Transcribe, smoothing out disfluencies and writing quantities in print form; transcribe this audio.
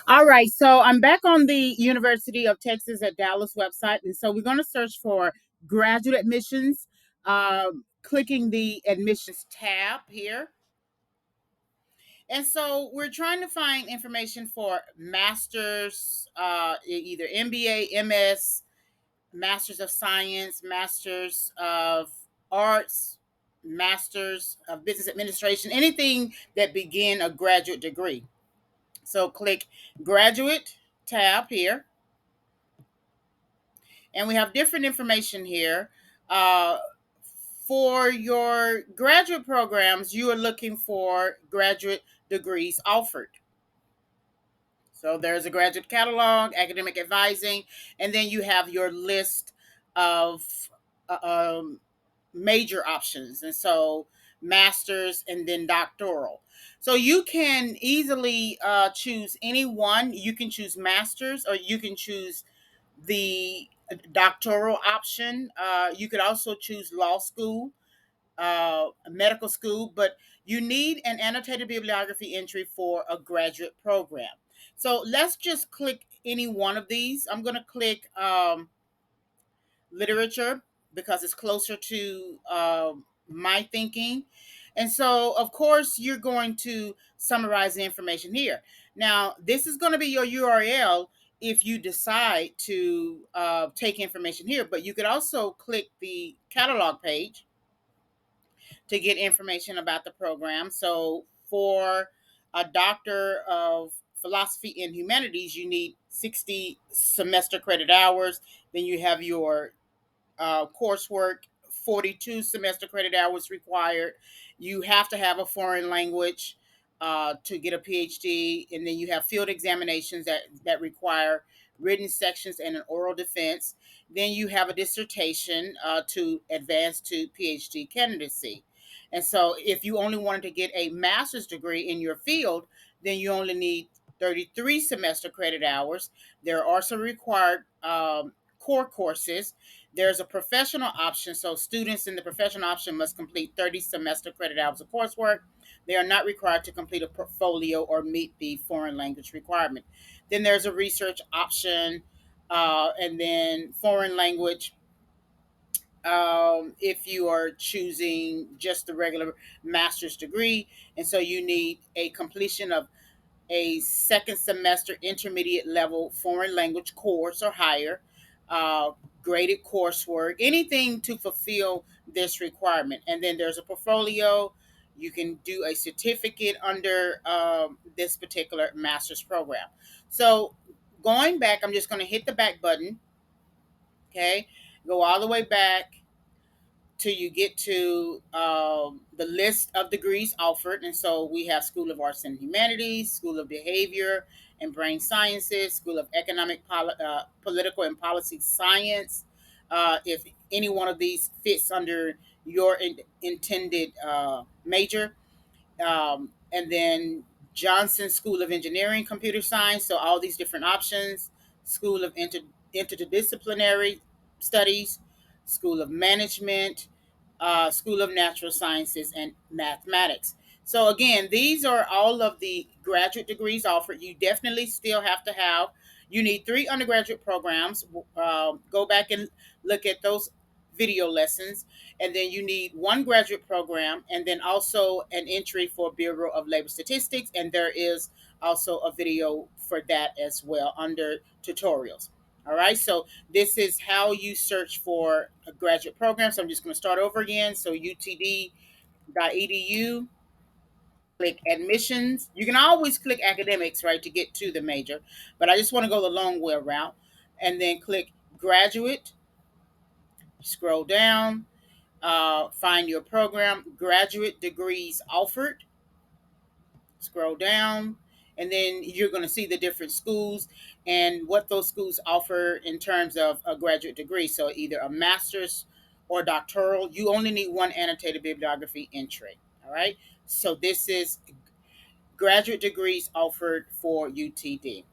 All right, so I'm back on the University of Texas at Dallas website, and so we're going to search for graduate admissions. Clicking the admissions tab here, and so we're trying to find information for masters, either MBA, MS, Masters of Science, Masters of Arts, Masters of Business Administration, anything that begin a graduate degree. So click Graduate tab here, and we have different information here. Uh, for your graduate programs, you are looking for graduate degrees offered. So there's a graduate catalog, academic advising, and then you have your list of uh, um, major options. And so master's and then doctoral. So you can easily choose any one. You can choose master's or you can choose the doctoral option. You could also choose law school, medical school, but you need an annotated bibliography entry for a graduate program. So let's just click any one of these. I'm going to click literature because it's closer to my thinking. And so, of course, you're going to summarize the information here. Now, this is going to be your URL if you decide to take information here, but you could also click the catalog page to get information about the program. So, for a doctor of philosophy and humanities, you need 60 semester credit hours. Then you have your coursework, 42 semester credit hours required. You have to have a foreign language to get a PhD, and then you have field examinations that require written sections and an oral defense. Then you have a dissertation to advance to PhD candidacy. And so, if you only wanted to get a master's degree in your field, then you only need 33 semester credit hours. There are also required core courses. There's a professional option, so students in the professional option must complete 30 semester credit hours of coursework. They are not required to complete a portfolio or meet the foreign language requirement. Then there's a research option, and then foreign language. If you are choosing just the regular master's degree, and so you need a completion of a second semester intermediate level foreign language course or higher, uh, graded coursework, anything to fulfill this requirement. And then there's a portfolio. You can do a certificate under this particular master's program. So going back, I'm just going to hit the back button. Okay. Go all the way back till you get to the list of degrees offered. And so we have School of Arts and Humanities, School of Behavior and Brain Sciences, School of Economic, Political and Policy Science. If any one of these fits under your intended major, and then Johnson School of Engineering, Computer Science. So all these different options. School of Interdisciplinary Studies, School of Management, School of Natural Sciences, and Mathematics. So again, these are all of the graduate degrees offered. You definitely still have to have. You need 3 undergraduate programs. Go back and look at those video lessons, and then you need 1 graduate program, and then also an entry for Bureau of Labor Statistics, and there is also a video for that as well under tutorials. All right, so this is how you search for a graduate program. So I'm just going to start over again. So utd.edu, click admissions. You can always click academics, right, to get to the major, but I just want to go the long way route, and then click graduate, scroll down, find your program, graduate degrees offered, scroll down, and then you're going to see the different schools and what those schools offer in terms of a graduate degree. So either a master's or doctoral. You only need 1 annotated bibliography entry. All right. So this is graduate degrees offered for UTD.